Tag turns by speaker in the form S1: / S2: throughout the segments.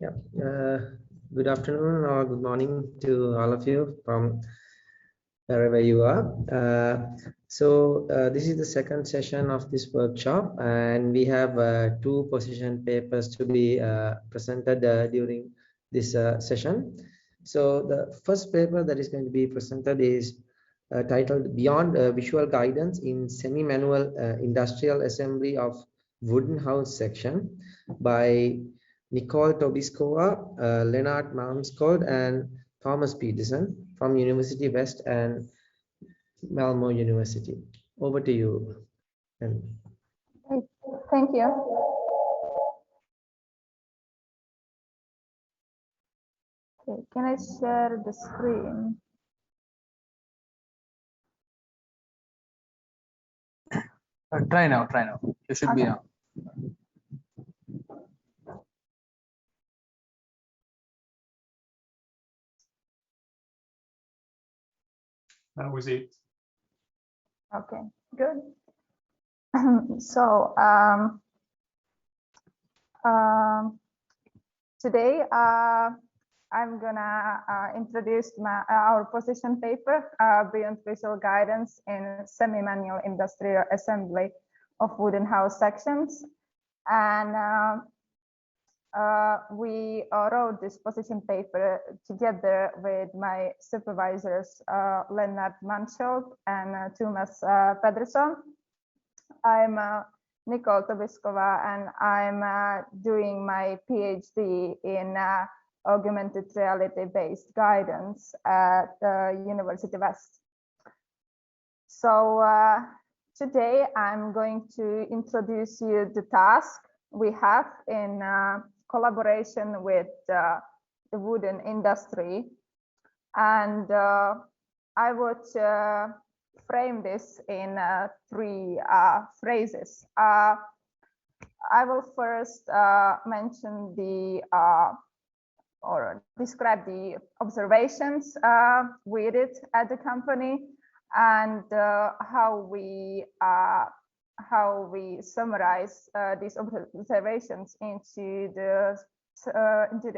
S1: Yeah. Good afternoon or good morning to all of you from wherever you are. This is the second session of this workshop, and we have two position papers to be presented during this session. So the first paper that is going to be presented is titled Beyond Visual Guidance in Semi-Manual Industrial Assembly of Wooden House Section by Nicole Tobiskova, Leonard Malmskog, and Thomas Peterson from University West and Malmo University. Over to you.
S2: Thank you. Okay, can I share the screen?
S3: Try now. You should be now.
S4: That was it.
S2: Okay, good. So today I'm gonna introduce our position paper, Beyond Visual Guidance in Semi-Manual Industrial Assembly of Wooden House Sections. And we wrote this position paper together with my supervisors, Leonard Malmskog and Thomas Pedersen. I'm Nicole Tobiskova, and I'm doing my PhD in augmented reality-based guidance at University West. So today I'm going to introduce you the task we have in collaboration with the wooden industry, and I would frame this in three phrases. I will first mention the or describe the observations we did at the company, and how we summarize these observations into the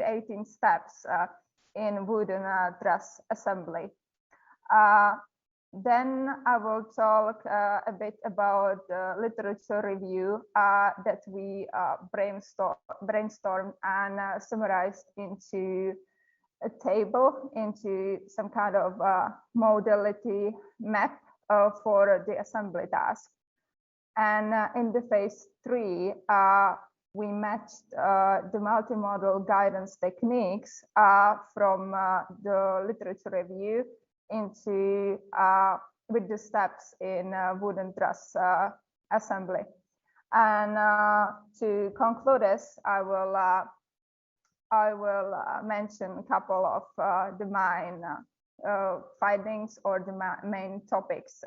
S2: 18 steps in wooden truss assembly. Then I will talk a bit about the literature review that we brainstormed and summarized into a table, into some kind of modality map for the assembly task. And in the phase 3, we matched the multimodal guidance techniques from the literature review into with the steps in wooden truss assembly. And to conclude this, I will mention a couple of the main findings or the main topics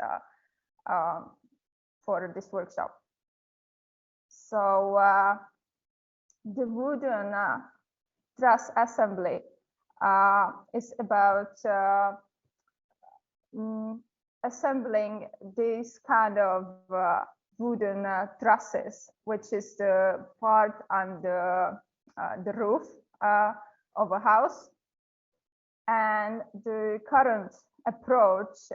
S2: for this workshop. So the wooden truss assembly is about assembling these kind of wooden trusses, which is the part on the roof of a house. And the current approach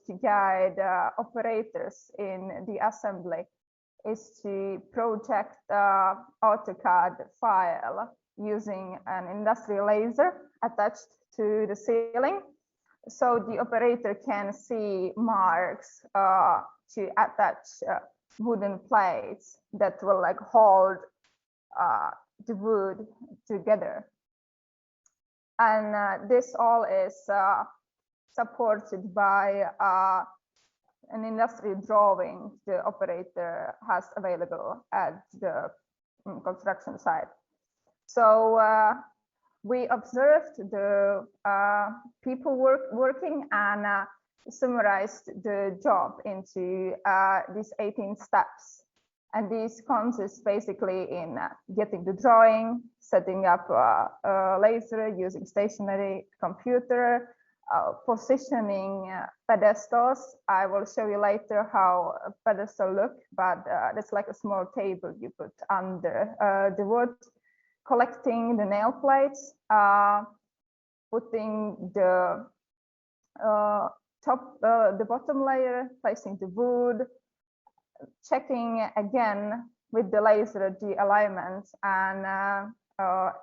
S2: to guide operators in the assembly is to project AutoCAD file using an industrial laser attached to the ceiling, so the operator can see marks to attach wooden plates that will like hold the wood together. And this all is supported by an industrial drawing the operator has available at the construction site. So we observed the people working and summarized the job into these 18 steps. And these consist basically in getting the drawing, setting up a laser using stationary computer, positioning pedestals. I will show you later how a pedestal look, but it's like a small table you put under the wood, collecting the nail plates, putting the the bottom layer, placing the wood, checking again with the laser the alignments and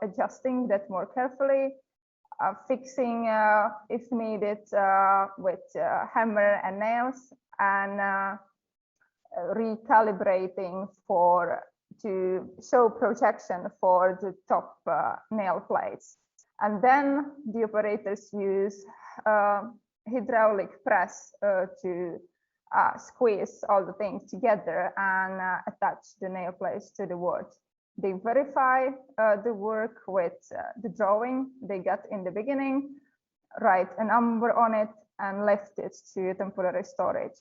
S2: adjusting that more carefully, fixing if needed with hammer and nails, and recalibrating to show projection for the top nail plates. And then the operators use hydraulic press to squeeze all the things together and attach the nail plates to the wood. They verify the work with the drawing they got in the beginning, write a number on it, and left it to temporary storage.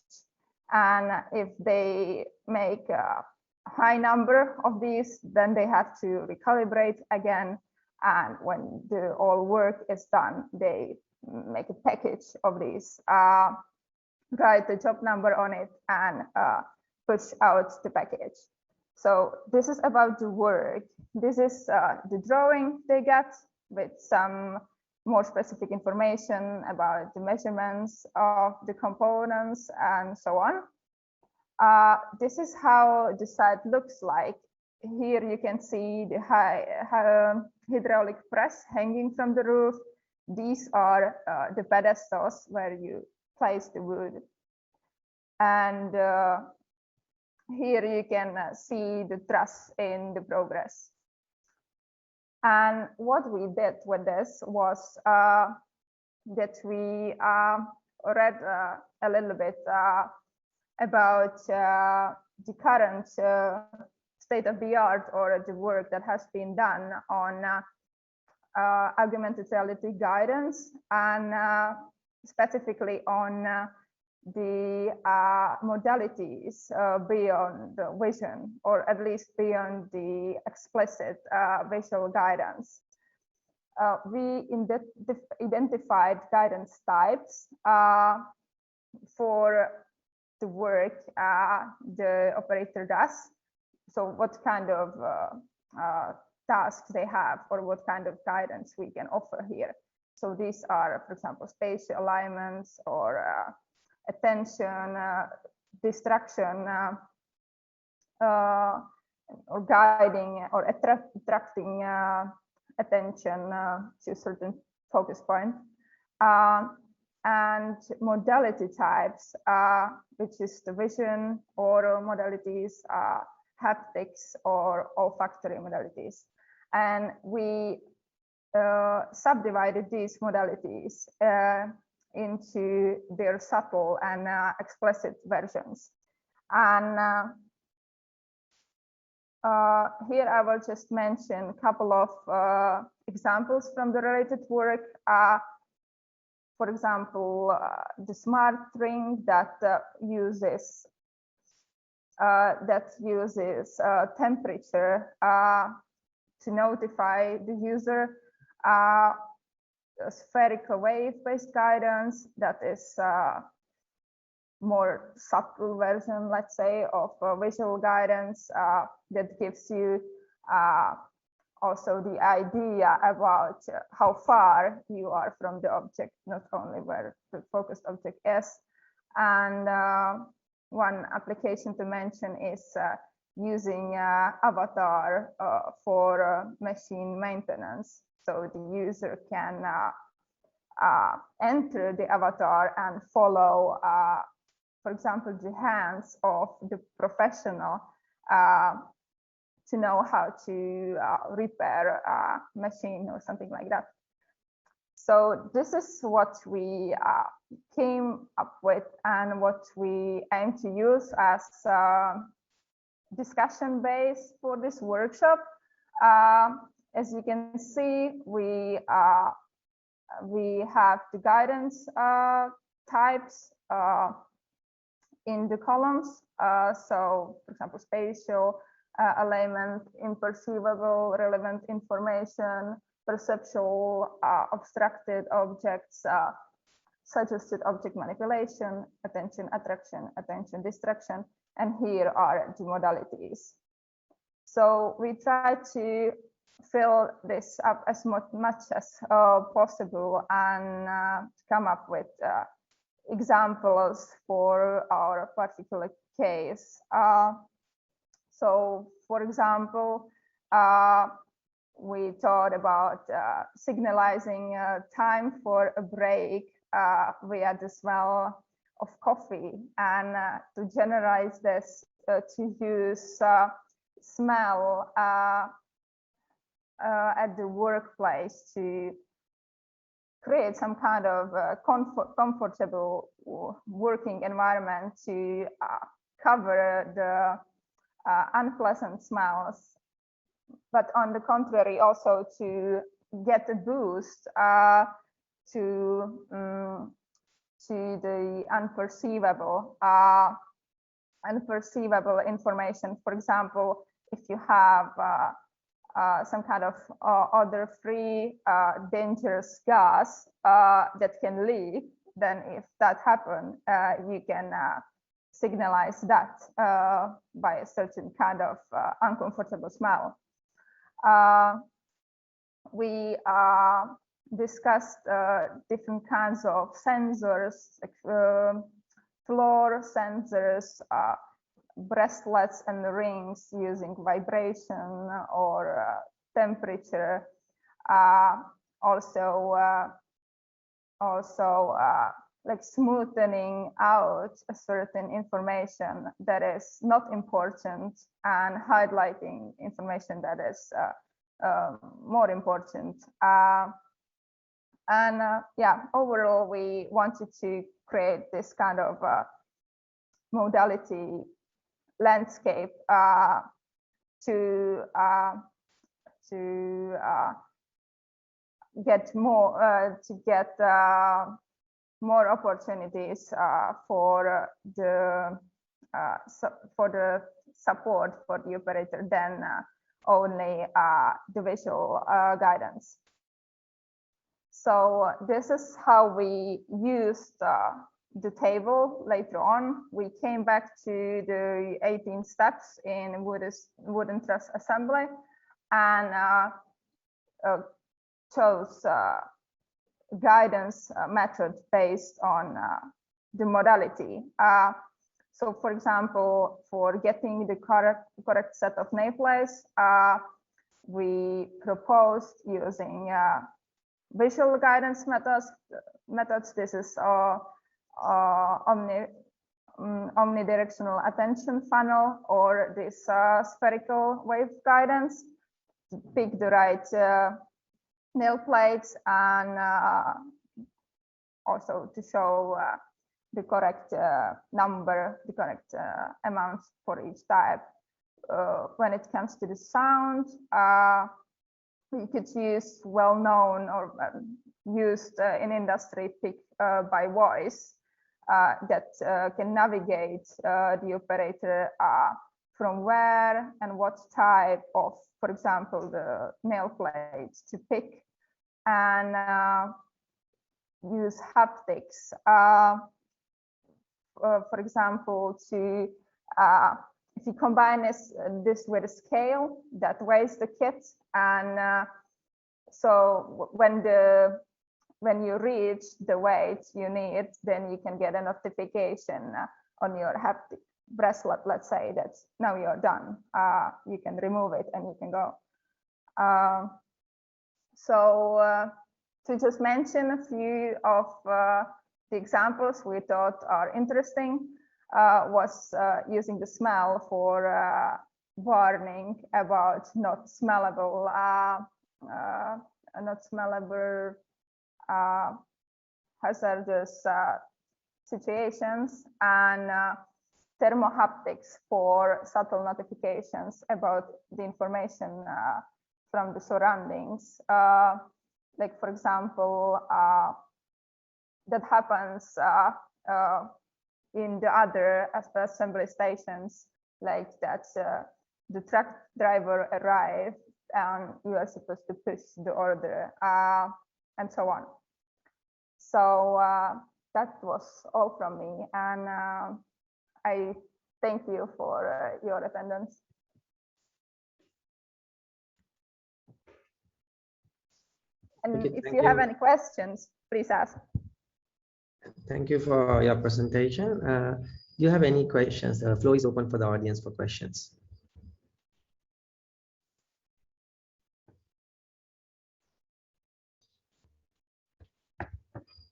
S2: And if they make a high number of these, then they have to recalibrate again. And when the all work is done, they make a package of these, write the job number on it, and push out the package. So this is about the work. This is the drawing they get with some more specific information about the measurements of the components and so on. This is how the site looks like. Here you can see the hydraulic press hanging from the roof. These are the pedestals where you place the wood. And here you can see the truss in the progress. And what we did with this was that we read a little bit about the current state of the art, or the work that has been done on augmented reality guidance, and specifically on the modalities beyond the vision, or at least beyond the explicit visual guidance. We identified guidance types for the work the operator does. So what kind of tasks they have, or what kind of guidance we can offer here. So these are, for example, spatial alignments, or attention, distraction, or guiding, or attracting attention to a certain focus point. And modality types, which is the vision, oral modalities, haptics, or olfactory modalities. And we subdivided these modalities into their subtle and explicit versions. And here I will just mention a couple of examples from the related work. For example, the smart ring that uses temperature to notify the user, a spherical wave-based guidance that is more subtle version, let's say, of visual guidance that gives you also the idea about how far you are from the object, not only where the focused object is. And one application to mention is using avatar for machine maintenance. So the user can enter the avatar and follow, for example, the hands of the professional to know how to repair a machine or something like that. So this is what we came up with, and what we aim to use as discussion base for this workshop. As you can see, we have the guidance types in the columns. So, for example, spatial alignment, imperceivable relevant information, perceptual obstructed objects, suggested object manipulation, attention attraction, attention distraction, and here are the modalities. So we try to fill this up as much as possible and come up with examples for our particular case. So, for example, we thought about signalizing time for a break via the smell of coffee, and to generalize this to use smell at the workplace to create some kind of comfortable working environment to cover the unpleasant smells, but on the contrary also to get a boost to the unperceivable information. For example, if you have some kind of other free dangerous gas that can leak, then if that happens, you can signalize that by a certain kind of uncomfortable smell. We discussed different kinds of sensors, like floor sensors, bracelets and rings using vibration or temperature. Also like smoothing out a certain information that is not important and highlighting information that is more important. Yeah, overall, we wanted to create this kind of modality landscape to get more opportunities for the support for the operator than only the visual guidance. So this is how we used the table. Later on, we came back to the 18 steps in wooden truss assembly and chose guidance method based on the modality. So for example, for getting the correct set of nail plates, we proposed using visual guidance methods. This is omnidirectional attention funnel, or this spherical wave guidance to pick the right nail plates and also to show the correct number, the correct amount for each type. When it comes to the sound, we could use well-known or used in industry pick by voice that can navigate the operator from where and what type of, for example, the nail plates to pick, and use haptics. For example, to if you combine this with a scale that weighs the kit, and so when you reach the weight you need, then you can get a notification on your haptic bracelet, let's say, that now you're done. You can remove it and you can go. To just mention a few of the examples we thought are interesting, was using the smell for warning about not smellable hazardous situations, and thermohaptics for subtle notifications about the information from the surroundings. Like for example, that happens in the other assembly stations, like that the truck driver arrived and you are supposed to push the order, and so on. So that was all from me, and I thank you for your attendance. And
S1: Okay,
S2: if
S1: thank
S2: you have
S1: you.
S2: any questions, please ask.
S1: Thank you for your presentation. Do you have any questions? The floor is open for the audience for questions.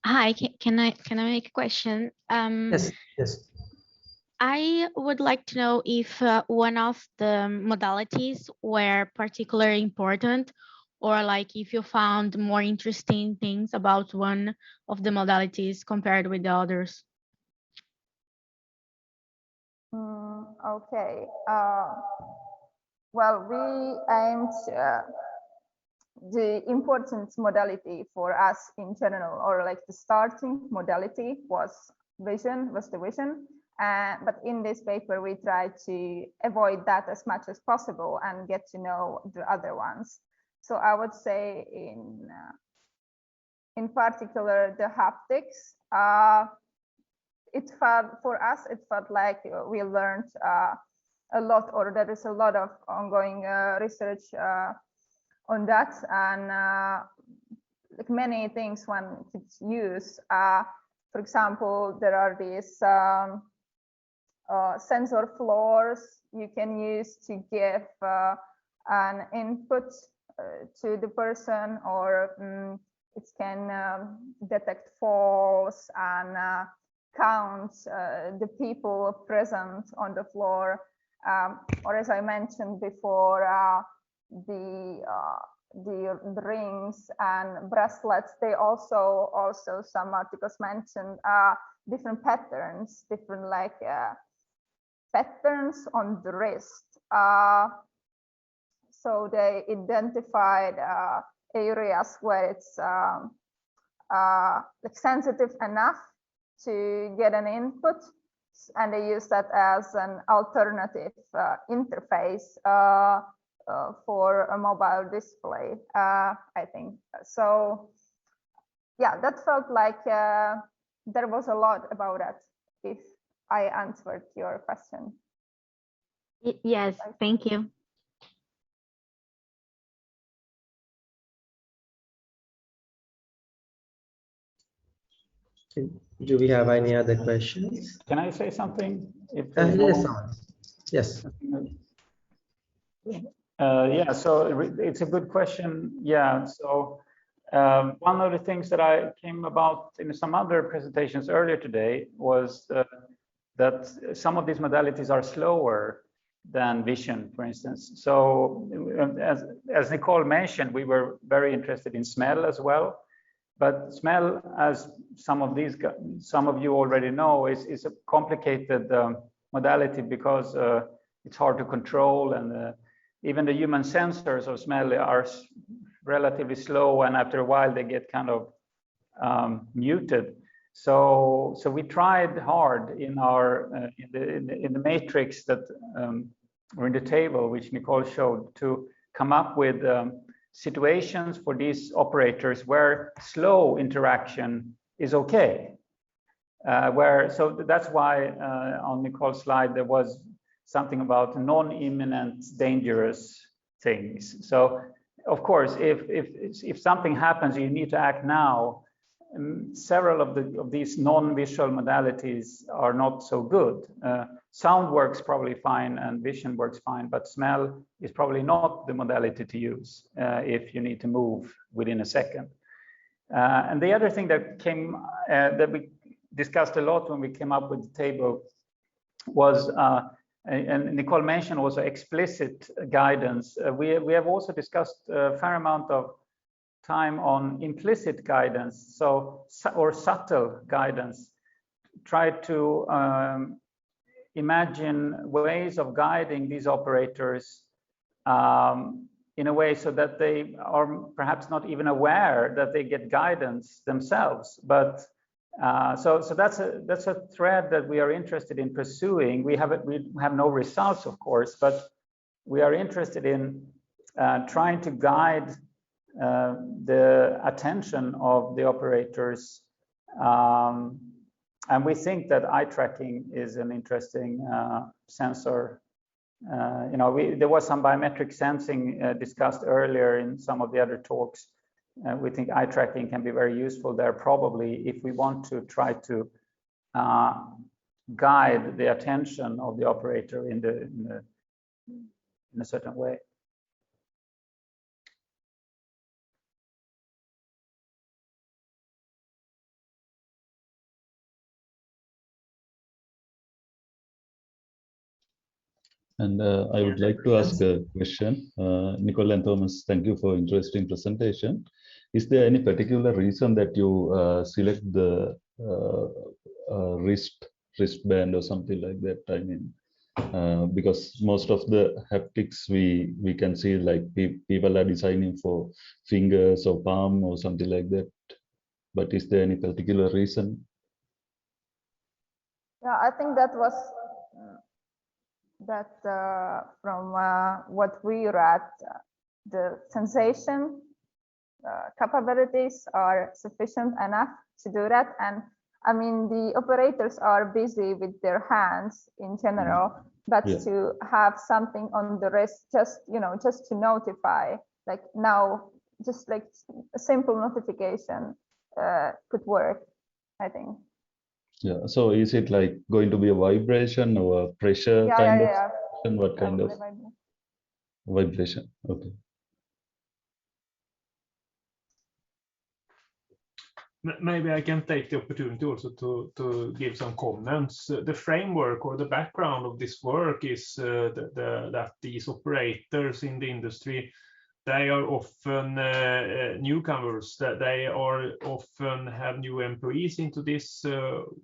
S5: Hi, can I make a question?
S1: Yes, yes.
S5: I would like to know if one of the modalities were particularly important, or like if you found more interesting things about one of the modalities compared with the others.
S2: Okay. Well, we aimed the important modality for us in general, or like the starting modality was the vision. But in this paper, we try to avoid that as much as possible and get to know the other ones. So I would say in particular, the haptics, it felt like we learned a lot, or there is a lot of ongoing research on that, and like many things one could use. For example, there are these sensor floors you can use to give an input to the person, or it can detect falls and count the people present on the floor, or as I mentioned before, the rings and bracelets. They also some articles mentioned different patterns, different like patterns on the wrist. So they identified areas where it's like sensitive enough to get an input, and they use that as an alternative interface for a mobile display, I think. So yeah, that felt like there was a lot about that, if I answered your question.
S5: Yes, thank you.
S1: Do we have any other questions?
S6: Can I say something? If
S1: Yes, yes.
S6: Yeah, so it's a good question. Yeah, so one of the things that I came about in some other presentations earlier today was that some of these modalities are slower than vision, for instance. So as Nicole mentioned, we were very interested in smell as well. But smell, as some of you already know, is a complicated modality because it's hard to control, and even the human sensors of smell are relatively slow, and after a while they get kind of muted. So we tried hard in our in the matrix that or in the table which Nicole showed, to come up with situations for these operators where slow interaction is okay. So that's why on Nicole's slide there was something about non-imminent dangerous things. So of course, if something happens, you need to act now. Several of these non-visual modalities are not so good. Sound works probably fine and vision works fine, but smell is probably not the modality to use if you need to move within a second. And the other thing that came that we discussed a lot when we came up with the table was, and Nicole mentioned also, explicit guidance. We have also discussed a fair amount of time on implicit guidance, or subtle guidance. Try to imagine ways of guiding these operators in a way so that they are perhaps not even aware that they get guidance themselves. But so that's a thread that we are interested in pursuing. We have no results, of course, but we are interested in trying to guide the attention of the operators And we think that eye tracking is an interesting sensor. You know, there was some biometric sensing discussed earlier in some of the other talks. We think eye tracking can be very useful there, probably if we want to try to guide the attention of the operator in a certain way.
S7: And I would like to ask a question. Nicole and Thomas, thank you for interesting presentation. Is there any particular reason that you select the wristband or something like that? I mean, because most of the haptics we can see, like people are designing for fingers or palm or something like that. But is there any particular reason?
S2: Yeah, I think that was from what we read, the sensation capabilities are sufficient enough to do that. And I mean, the operators are busy with their hands in general, but to have something on the wrist, just, you know, just to notify, like now, just like a simple notification could work, I think.
S7: Yeah, so is it like going to be a vibration or a pressure kind of? And what kind of vibration? Okay.
S4: Maybe I can take the opportunity also to give some comments. The framework or the background of this work is that these operators in the industry, they are often newcomers, that they are often have new employees into these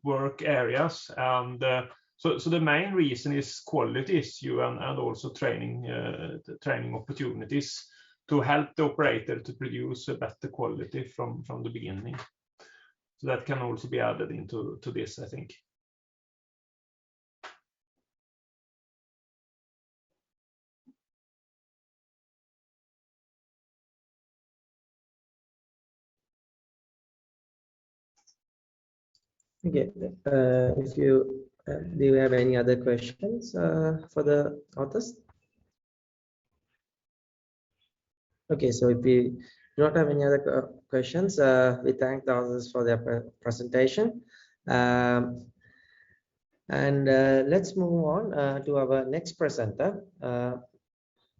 S4: work areas. And so the main reason is quality issue and also training opportunities to help the operator to produce a better quality from the beginning. So that can also be added into this, I think.
S1: Okay, if you do you have any other questions for the authors? Okay, so if we do not have any other questions, we thank the authors for their presentation. And let's move on to our next presenter.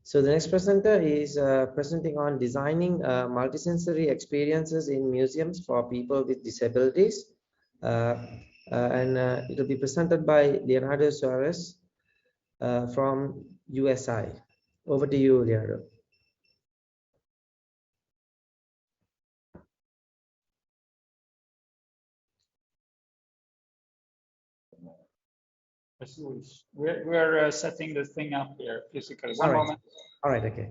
S1: So the next presenter is presenting on designing multisensory experiences in museums for people with disabilities. And it will be presented by Leonardo Suarez from USI. Over to you, Leonardo.
S6: We're setting the thing up here physically. One moment.
S1: All right, okay.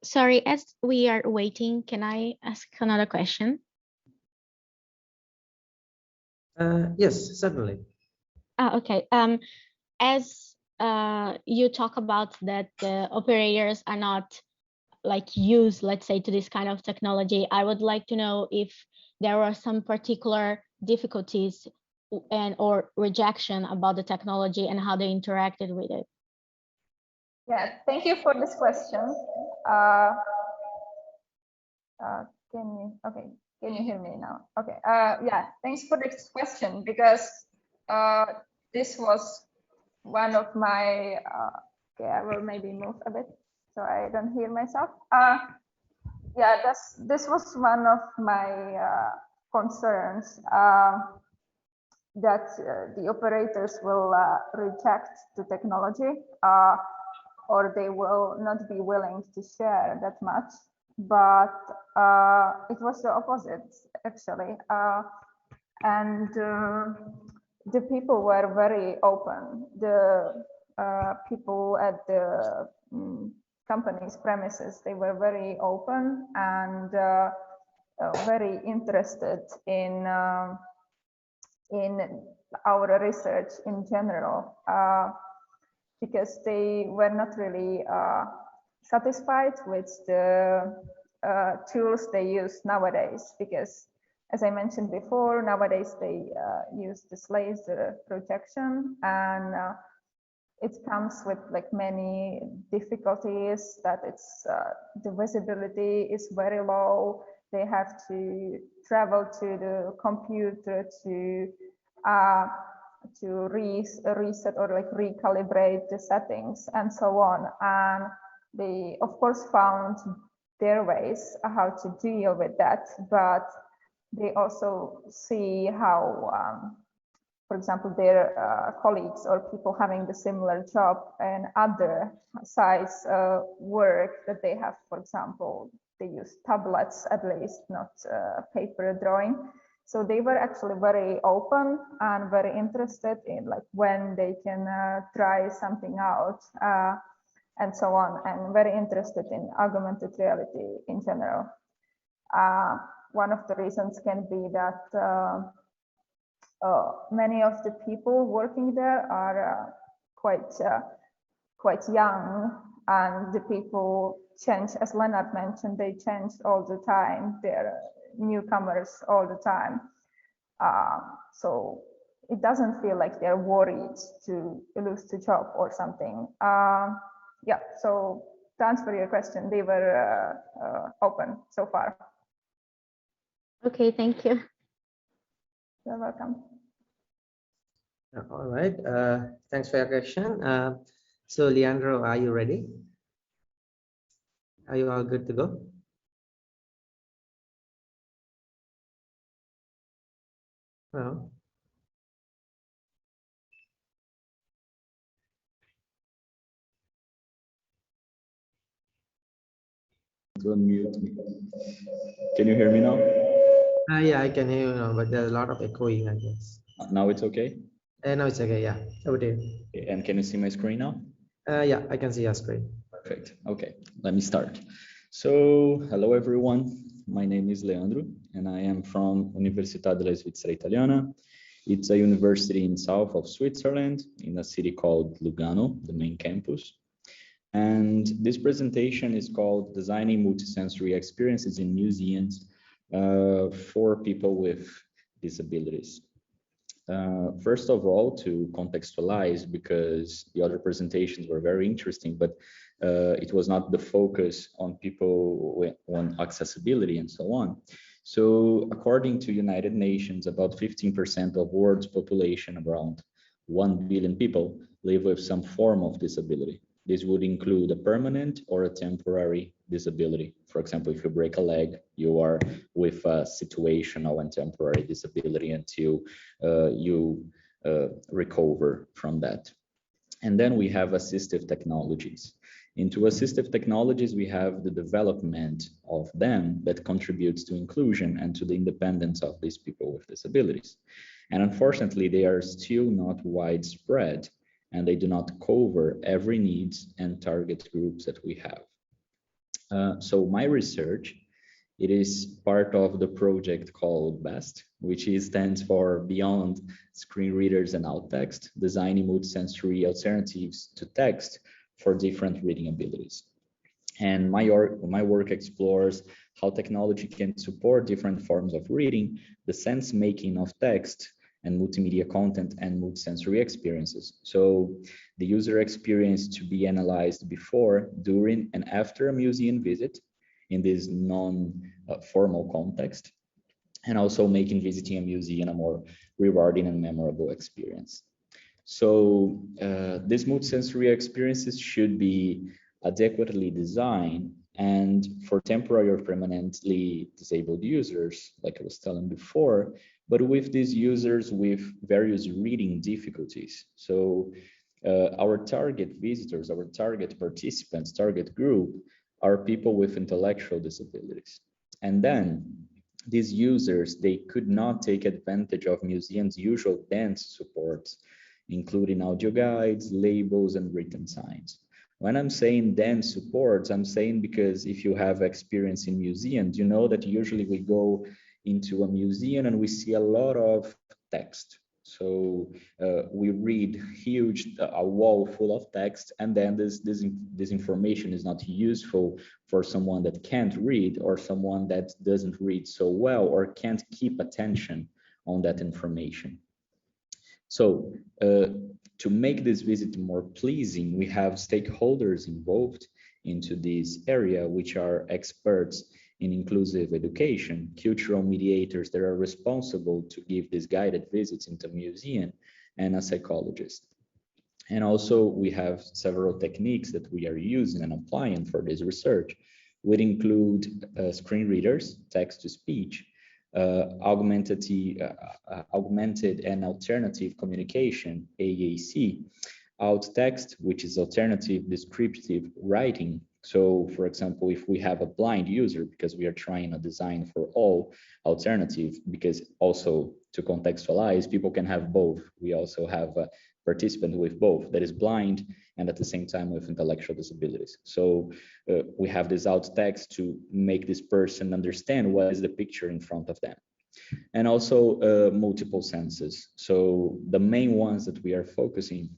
S5: Sorry, as we are waiting, can I ask another question?
S1: Yes, certainly.
S5: Okay. As you talk about that the operators are not like used, let's say, to this kind of technology, I would like to know if there are some particular difficulties or rejection about the technology and how they interacted with it.
S2: Yeah, thank you for this question. Can you hear me now? Okay. Yeah, thanks for this question, because this was one of my. Okay, I will maybe move a bit so I don't hear myself. Yeah, this was one of my concerns, that the operators will reject the technology, or they will not be willing to share that much. But it was the opposite, actually. And the people were very open. The people at the company's premises, they were very open, and very interested in our research in general, because they were not really satisfied with the tools they use nowadays, because as I mentioned before, nowadays they use this laser projection, and it comes with like many difficulties, that it's the visibility is very low. They have to travel to the computer to reset or like recalibrate the settings and so on. And they of course found their ways how to deal with that, but they also see how for example, their colleagues or people having the similar job and other size work that they have, for example, they use tablets at least, not paper drawing. So they were actually very open and very interested in like when they can try something out and so on, and very interested in augmented reality in general. One of the reasons can be that many of the people working there are quite young, and the people change, as Leonard mentioned, they change all the time. They're newcomers all the time. So it doesn't feel like they're worried to lose the job or something. Yeah, so to answer your question, they were open so far.
S5: Okay, thank you.
S2: You're welcome.
S1: All right, thanks for your question. So Leandro, are you ready? Are you all good to go? No.
S7: To unmute me. Can you hear me now?
S1: Yeah, I can hear you now, but there's a lot of echoing, I guess.
S7: Now it's okay?
S1: No, it's okay, yeah. Over to you.
S7: Okay, and can you see my screen now?
S1: Yeah, I can see your screen.
S7: Perfect. Okay, let me start. So, hello everyone. My name is Leandro, and I am from Università della Svizzera Italiana. It's a university in south of Switzerland, in a city called Lugano, the main campus. And this presentation is called Designing Multisensory Experiences in Museums for People with Disabilities. First of all, to contextualize, because the other presentations were very interesting, but it was not the focus on people on accessibility and so on. So according to United Nations, about 15% of world's population, around 1 billion people, live with some form of disability. This would include a permanent or a temporary disability. For example, if you break a leg, you are with a situational and temporary disability until you recover from that. And then we have assistive technologies. Into assistive technologies, we have the development of them that contributes to inclusion and to the independence of these people with disabilities. And unfortunately, they are still not widespread, and they do not cover every needs and target groups that we have. So my research, it is part of the project called BEST, which stands for Beyond Screen Readers and Alt Text, Designing Multisensory Alternatives to Text for Different Reading Abilities. And my work explores how technology can support different forms of reading, the sense making of text, and multimedia content and multisensory experiences. So the user experience to be analyzed before, during, and after a museum visit in this non-formal context, and also making visiting a museum a more rewarding and memorable experience. So these multisensory experiences should be adequately designed, and for temporary or permanently disabled users, like I was telling before, but with these users with various reading difficulties. So our target visitors, our target participants, target group are people with intellectual disabilities. And then these users, they could not take advantage of museums' usual dense supports, including audio guides, labels, and written signs.
S8: When I'm saying dense supports, I'm saying because if you have experience in museums, you know that usually we go into a museum and we see a lot of text. So we read a wall full of text, and then this information is not useful for someone that can't read, or someone that doesn't read so well, or can't keep attention on that information. So to make this visit more pleasing, we have stakeholders involved into this area, which are experts in inclusive education, cultural mediators that are responsible to give these guided visits into museum, and a psychologist. And also we have several techniques that we are using and applying for this research, which include screen readers, text to speech, augmented and alternative communication, AAC, alt text, which is alternative descriptive writing. So for example, if we have a blind user, because we are trying a design for all alternative, because also to contextualize, people can have both. We also have a participant with both, that is blind and at the same time with intellectual disabilities. So we have this alt text to make this person understand what is the picture in front of them. And also multiple senses. So the main ones that we are focusing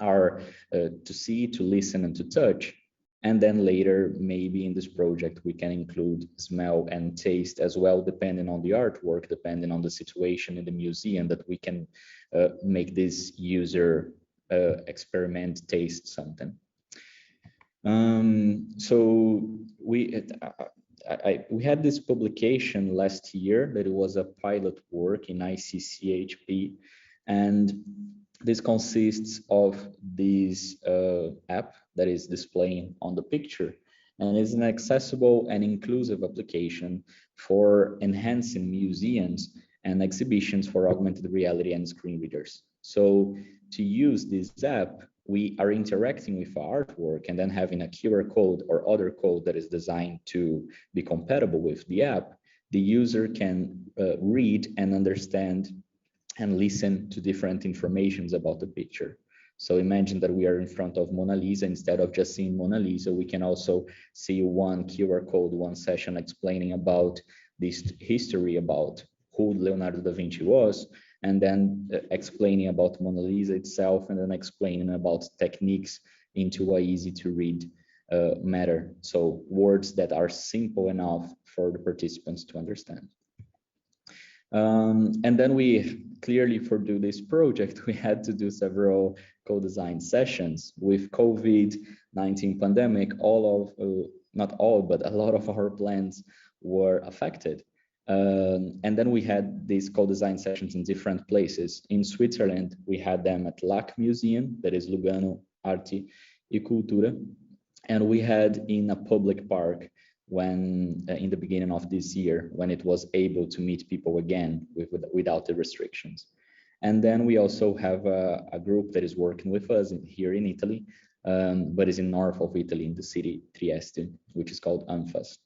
S8: are to see, to listen, and to touch. And then later, maybe in this project, we can include smell and taste as well, depending on the artwork, depending on the situation in the museum, that we can make this user experiment, taste something. So we had this publication last year that it was a pilot work in ICCHP, and this consists of this app that is displaying on the picture, and is an accessible and inclusive application for enhancing museums and exhibitions for augmented reality and screen readers. So to use this app, we are interacting with our artwork and then having a QR code or other code that is designed to be compatible with the app. The user can read and understand and listen to different informations about the picture. So imagine that we are in front of Mona Lisa. Instead of just seeing Mona Lisa, we can also see one QR code, one session explaining about this history, about who Leonardo da Vinci was, and then explaining about Mona Lisa itself, and then explaining about techniques into a easy to read matter. So words that are simple enough for the participants to understand. And then we clearly, for do this project, we had to do several co-design sessions. With COVID-19 pandemic, not all, but a lot of our plans were affected. And then we had these co-design sessions in different places. In Switzerland, we had them at LAC Museum, that is Lugano Arte e Cultura. And we had in a public park when in the beginning of this year, when it was able to meet people again without the restrictions. And then we also have a group that is working with us here in Italy, but is in north of Italy, in the city Trieste, which is called ANFAS.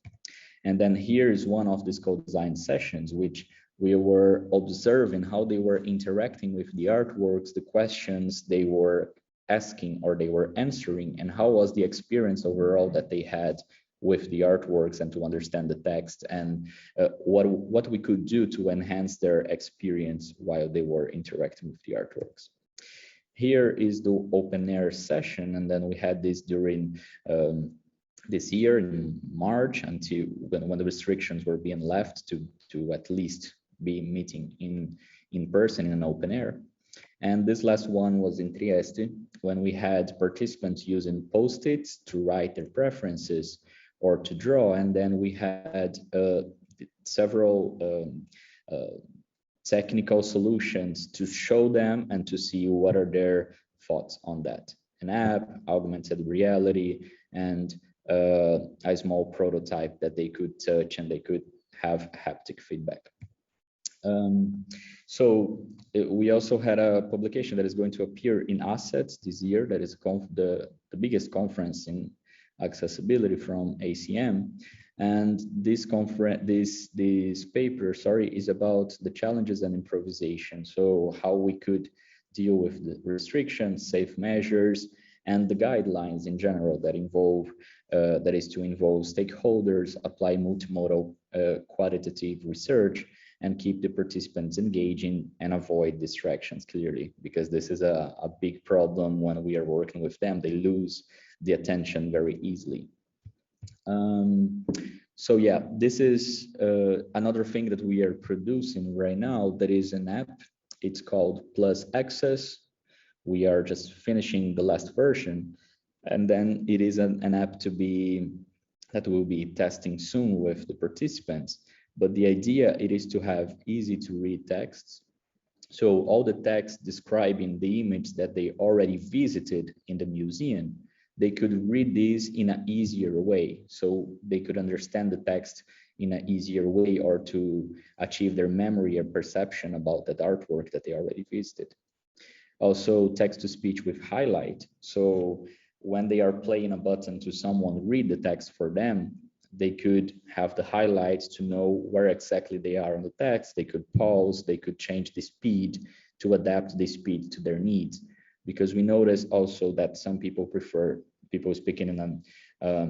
S8: And then here is one of these co-design sessions, which we were observing how they were interacting with the artworks, the questions they were asking or they were answering, and how was the experience overall that they had with the artworks, and to understand the text, and what we could do to enhance their experience while they were interacting with the artworks. Here is the open air session, and then we had this during this year in March, until when the restrictions were being left to at least be meeting in person in an open air. And this last one was in Trieste, when we had participants using Post-its to write their preferences or to draw. And then we had several technical solutions to show them and to see what are their thoughts on that. An app, augmented reality, and a small prototype that they could touch and they could have haptic feedback. So we also had a publication that is going to appear in Assets this year. That is the biggest conference in accessibility from ACM. And this paper, is about the challenges and improvisation. So how we could deal with the restrictions, safe measures, and the guidelines in general that involve, that is to involve stakeholders, apply multimodal qualitative research, and keep the participants engaging and avoid distractions clearly, because this is a big problem when we are working with them. They lose the attention very easily. So yeah, this is another thing that we are producing right now. That is an app. It's called Plus Access. We are just finishing the last version, and then it is an app that will be testing soon with the participants. But the idea it is to have easy to read texts. So all the text describing the image that they already visited in the museum, they could read these in an easier way. So they could understand the text in an easier way, or to achieve their memory or perception about that artwork that they already visited. Also text-to-speech with highlight. So when they are playing a button to someone read the text for them, they could have the highlights to know where exactly they are on the text. They could pause, they could change the speed to adapt the speed to their needs. Because we notice also that some people prefer people speaking in a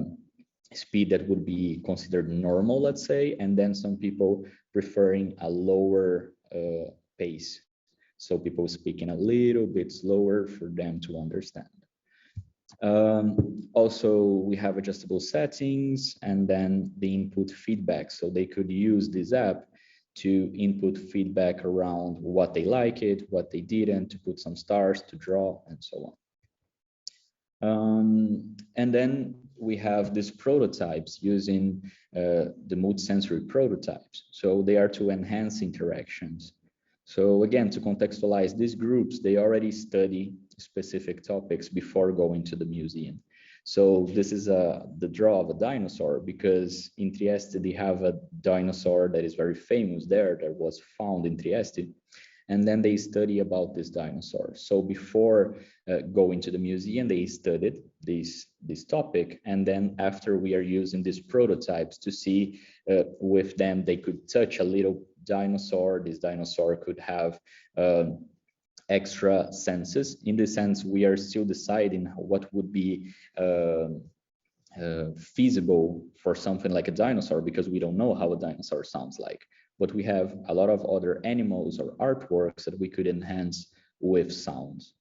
S8: speed that would be considered normal, let's say, and then some people preferring a lower pace. So people speaking a little bit slower for them to understand. Also, we have adjustable settings, and then the input feedback. So they could use this app to input feedback around what they like it, what they didn't, to put some stars, to draw, and so on. And then we have these prototypes using the multisensory prototypes. So they are to enhance interactions. So again, to contextualize these groups, they already study specific topics before going to the museum. So this is the draw of a dinosaur, because in Trieste, they have a dinosaur that is very famous there, that was found in Trieste. And then they study about this dinosaur. So before going to the museum, they studied this topic. And then after, we are using these prototypes to see with them, they could touch a little dinosaur. This dinosaur could have extra senses. In this sense, we are still deciding what would be feasible for something like a dinosaur, because we don't know how a dinosaur sounds like. But we have a lot of other animals or artworks that we could enhance with sounds.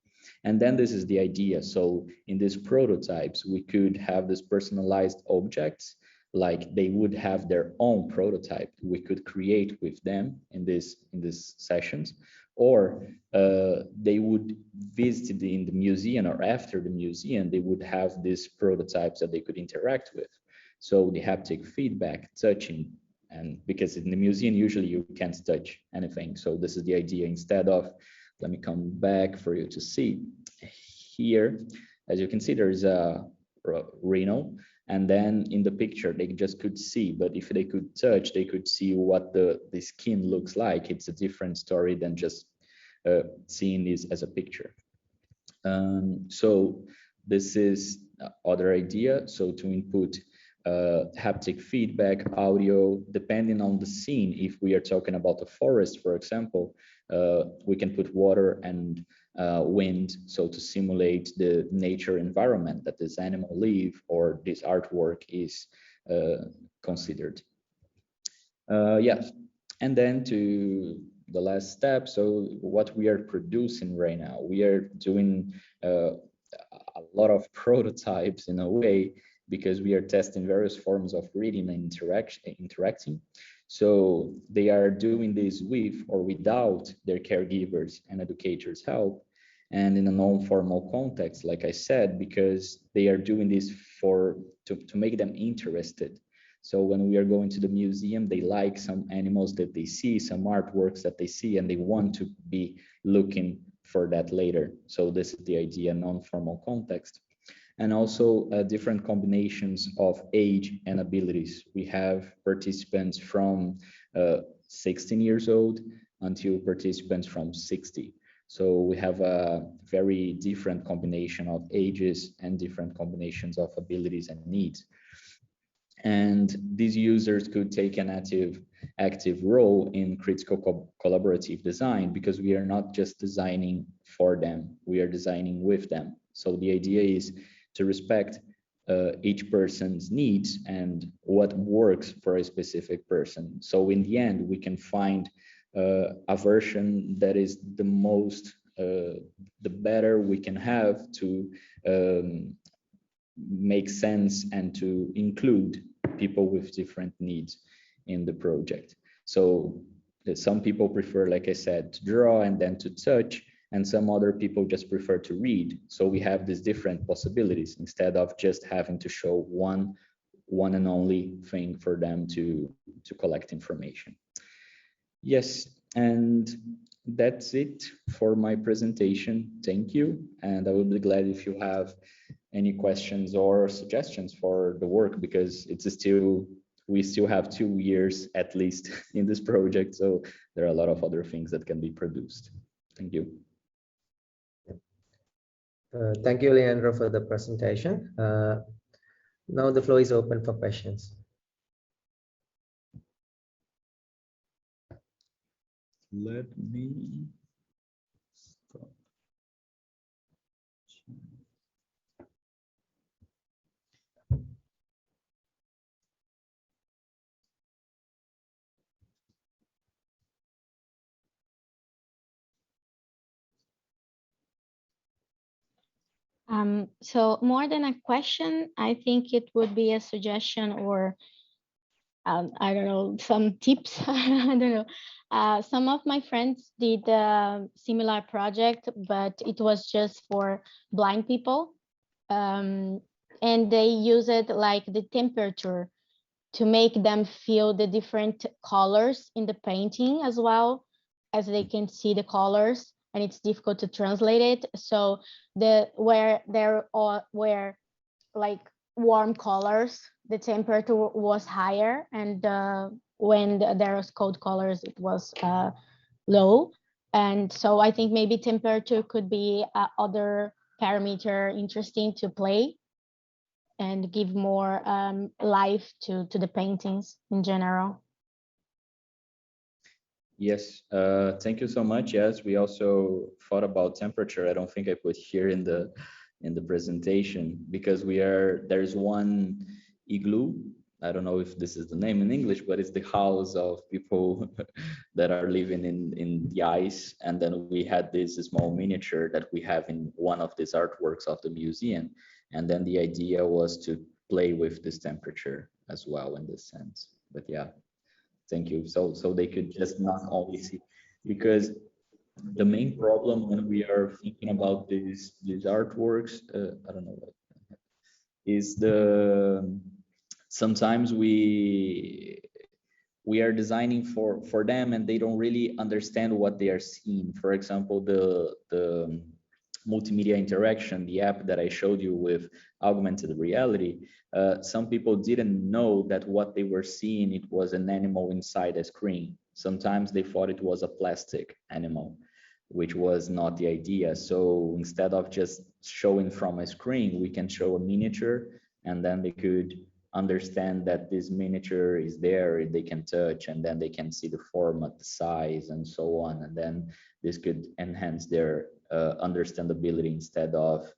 S8: And then this is the idea. So in these prototypes, we could have this personalized objects, like they would have their own prototype we could create with them in these sessions, or they would visit in the museum, or after the museum, they would have these prototypes that they could interact with. So the haptic feedback, touching, and because in the museum, usually you can't touch anything. So this is the idea. Instead of, let me come back for you to see here, as you can see, there is a rhino. And then in the picture, they just could see, but if they could touch, they could see what the skin looks like. It's a different story than just seeing this as a picture. So this is other idea. So to input haptic feedback, audio, depending on the scene. If we are talking about a forest, for example, we can put water and wind, so to simulate the nature environment that this animal live or this artwork is considered. Yes, and then to the last step. So what we are producing right now, we are doing a lot of prototypes in a way, because we are testing various forms of reading and interacting. So they are doing this with or without their caregivers and educators' help, and in a non-formal context, like I said, because they are doing this to make them interested. So when we are going to the museum, they like some animals that they see, some artworks that they see, and they want to be looking for that later. So this is the idea, non-formal context. And also different combinations of age and abilities. We have participants from 16 years old until participants from 60. So we have a very different combination of ages and different combinations of abilities and needs. And these users could take an active role in critical collaborative design, because we are not just designing for them, we are designing with them. So the idea is to respect each person's needs and what works for a specific person. So in the end, we can find a version that is the most, the better we can have to make sense and to include people with different needs in the project. So some people prefer, like I said, to draw and then to touch, and some other people just prefer to read. So we have these different possibilities instead of just having to show one and only thing for them to collect information. Yes, and that's it for my presentation. Thank you. And I would be glad if you have any questions or suggestions for the work, because we still have 2 years at least in this project. So there are a lot of other things that can be produced. Thank you.
S1: Thank you, Leandro, for the presentation. Now the floor is open for questions.
S8: Let me stop.
S5: So more than a question, I think it would be a suggestion or I don't know, some tips. I don't know. Some of my friends did a similar project, but it was just for blind people. And they use it like the temperature to make them feel the different colors in the painting as well, as they can see the colors, and it's difficult to translate it. So where there were like warm colors, the temperature was higher, and when there was cold colors, it was low. And so I think maybe temperature could be other parameter interesting to play and give more life to the paintings in general.
S8: Yes, thank you so much. Yes, we also thought about temperature. I don't think I put here in the presentation, because there's one igloo. I don't know if this is the name in English, but it's the house of people that are living in the ice. And then we had this small miniature that we have in one of these artworks of the museum. And then the idea was to play with this temperature as well in this sense. But yeah, thank you. So they could just not only see, because the main problem when we are thinking about these artworks, I don't know what, is sometimes we are designing for them and they don't really understand what they are seeing. For example, the multimedia interaction, the app that I showed you with augmented reality, some people didn't know that what they were seeing, it was an animal inside a screen. Sometimes they thought it was a plastic animal, which was not the idea. So instead of just showing from a screen, we can show a miniature, and then they could understand that this miniature is there, they can touch, and then they can see the format, the size, and so on. And then this could enhance their understandability, instead of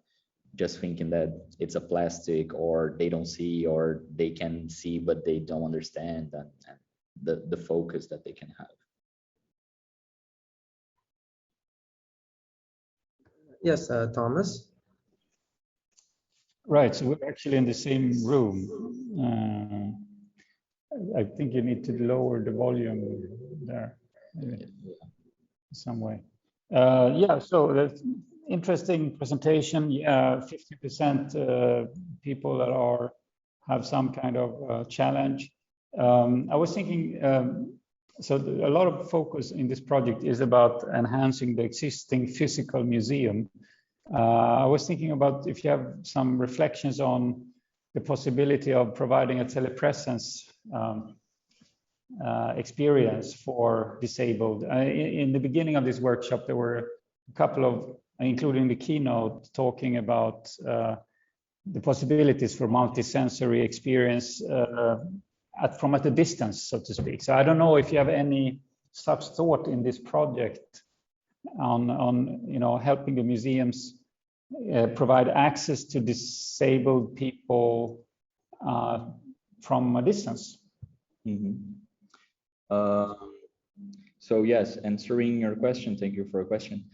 S8: just thinking that it's a plastic, or they don't see, or they can see but they don't understand, and the focus that they can have.
S1: Yes, Thomas.
S6: Right, so we're actually in the same room. I think you need to lower the volume there, maybe, some way. Yeah, so that's interesting presentation. Yeah, 50% people that have some kind of challenge. I was thinking, so a lot of focus in this project is about enhancing the existing physical museum. I was thinking about if you have some reflections on the possibility of providing a telepresence experience for disabled. In the beginning of this workshop, there were a couple of, including the keynote, talking about the possibilities for multisensory experience from at a distance, so to speak. So I don't know if you have any such thought in this project on helping the museums provide access to disabled people from a distance.
S8: So yes, answering your question, thank you for a question.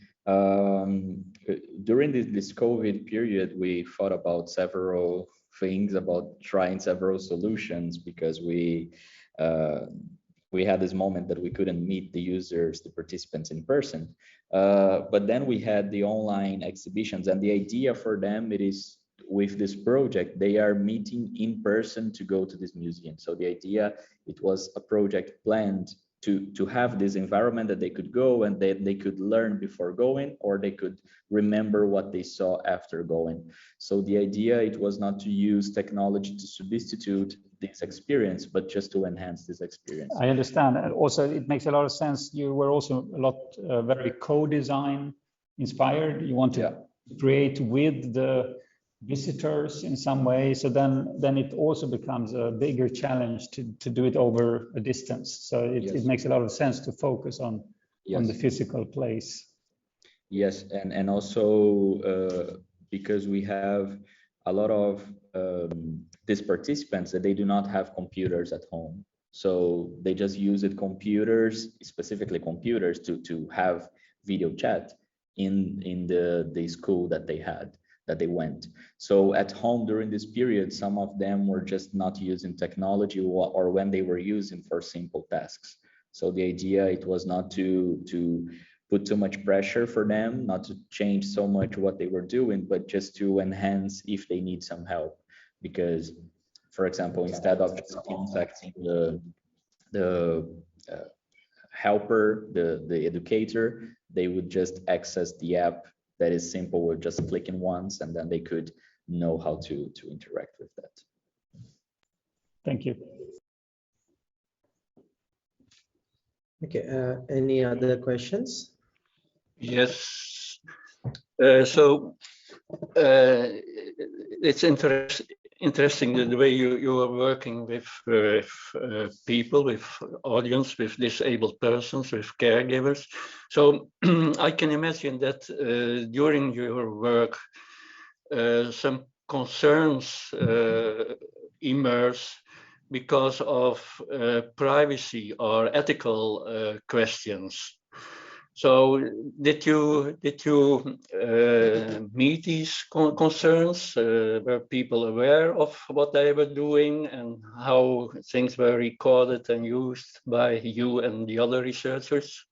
S8: During this COVID period, we thought about several things, about trying several solutions, because we had this moment that we couldn't meet the users, the participants in person. But then we had the online exhibitions, and the idea for them, it is with this project, they are meeting in person to go to this museum. So the idea, it was a project planned to have this environment that they could go and they could learn before going, or they could remember what they saw after going. So the idea, it was not to use technology to substitute this experience, but just to enhance this experience.
S6: I understand. And also, it makes a lot of sense. You were also a lot very co-design inspired. You want to create with the visitors in some way. So then it also becomes a bigger challenge to do it over a distance. So it makes a lot of sense to focus on the physical place.
S8: Yes, and also because we have a lot of these participants that they do not have computers at home. So they just use computers, specifically computers, to have video chat in the school that they went. So at home during this period, some of them were just not using technology, or when they were using for simple tasks. So the idea, it was not to put too much pressure for them, not to change so much what they were doing, but just to enhance if they need some help. Because, for example, instead of just contacting the helper, the educator, they would just access the app that is simple with just clicking once, and then they could know how to interact with that.
S6: Thank you.
S1: Okay, any other questions?
S9: Yes. So it's interesting the way you are working with people, with audience, with disabled persons, with caregivers. So I can imagine that during your work, some concerns emerge because of privacy or ethical questions. So did you meet these concerns? Were people aware of what they were doing and how things were recorded and used by you and the other researchers?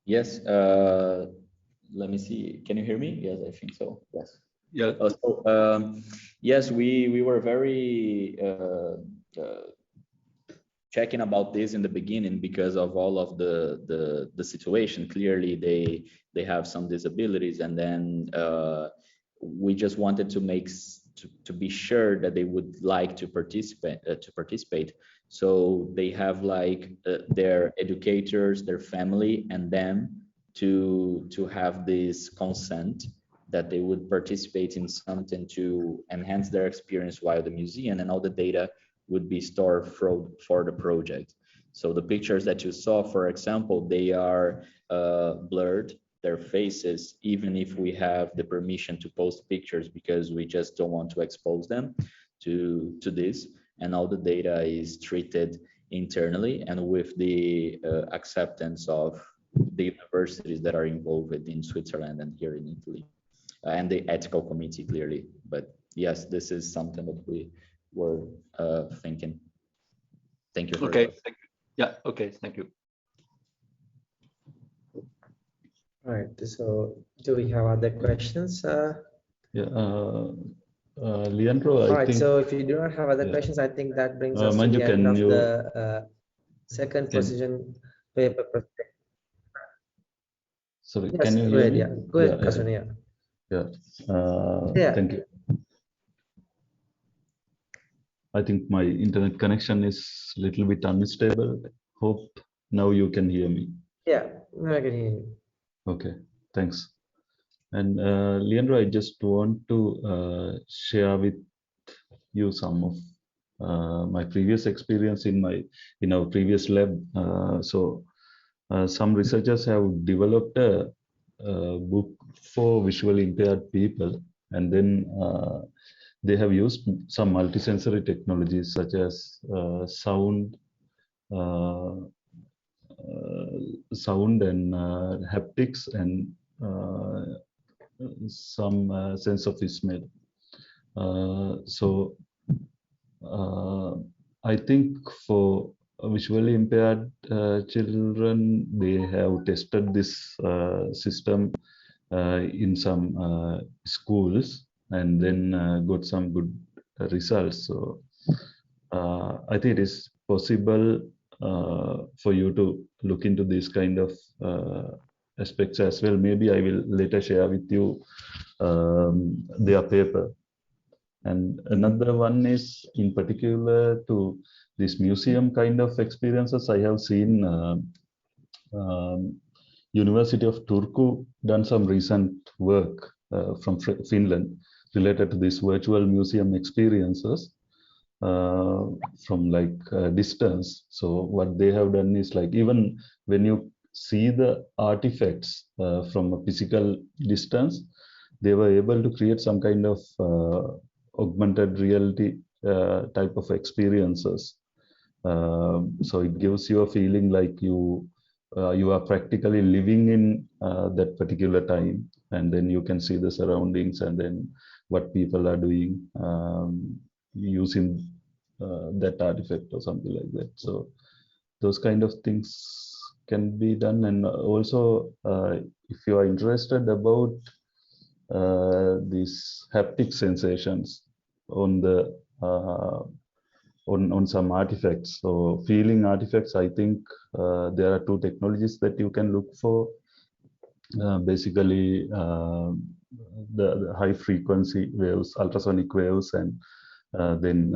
S8: Yes. Let me see. Can you hear me? Yes, I think so. Yes.
S9: Yeah.
S8: Yes, we were very checking about this in the beginning because of all of the situation. Clearly, they have some disabilities, and then we just wanted to be sure that they would like to participate. So they have like their educators, their family, and them to have this consent that they would participate in something to enhance their experience while the museum, and all the data would be stored for the project. So the pictures that you saw, for example, they are blurred, their faces, even if we have the permission to post pictures, because we just don't want to expose them to this. And all the data is treated internally and with the acceptance of the universities that are involved in Switzerland and here in Italy, and the ethical committee, clearly. But yes, this is something that we were thinking. Thank you.
S9: Okay, thank you. Yeah, okay, thank you.
S1: All right, so do we have other questions?
S7: Leandro,
S1: all right, so if you do not have other questions, I think that brings us to the end of the second position paper.
S7: Sorry,
S1: yes,
S7: can you hear me?
S1: Yeah, go ahead, Kasuni.
S7: Thank you. I think my internet connection is a little bit unstable. Hope now you can hear me.
S1: Yeah, now I can hear you.
S7: Okay, thanks. And Leandro, I just want to share with you some of my previous experience in our previous lab. Some researchers have developed a book for visually impaired people, and then they have used some multisensory technologies such as sound and haptics and some sense of smell. So I think for visually impaired children, they have tested this system in some schools and then got some good results. So I think it is possible for you to look into this kind of aspects as well. Maybe I will later share with you their paper. And another one is in particular to this museum kind of experiences. I have seen University of Turku done some recent work from Finland related to these virtual museum experiences from like distance. So what they have done is like, even when you see the artifacts from a physical distance, they were able to create some kind of augmented reality type of experiences. So it gives you a feeling like you are practically living in that particular time, and then you can see the surroundings and then what people are doing using that artifact or something like that. So those kind of things can be done. And also if you are interested about these haptic sensations on the on some artifacts, so feeling artifacts, I think there are two technologies that you can look for. Basically the high frequency waves, ultrasonic waves, and then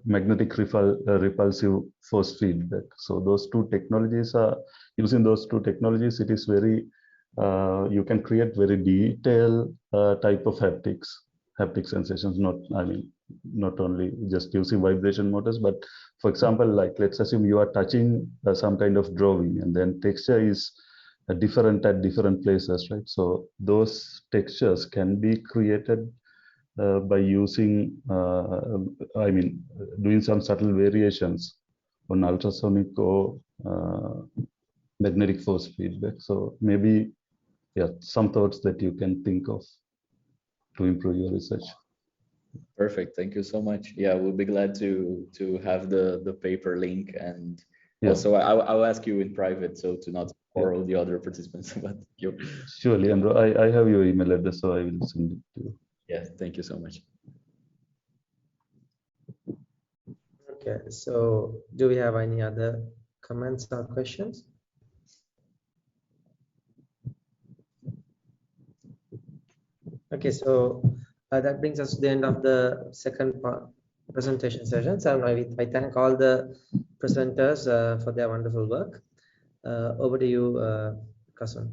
S7: magnetic repulsive force feedback. So those two technologies are, using those two technologies, it is very you can create very detailed type of haptic sensations. Not only just using vibration motors, but for example, like let's assume you are touching some kind of drawing, and then texture is different at different places, right? So those textures can be created by using, doing some subtle variations on ultrasonic or magnetic force feedback. So maybe, yeah, some thoughts that you can think of to improve your research.
S8: Perfect. Thank you so much. Yeah, we'll be glad to have the paper link, and
S7: yeah.
S8: Also I'll ask you in private, so to not bore all the other participants. But you.
S7: Surely, and I have your email address, so I will send it to you.
S8: Yeah, thank you so much.
S1: Okay, so do we have any other comments or questions? Okay, so that brings us to the end of the second presentation session. So I thank all the presenters for their wonderful work. Over to you, Kasun.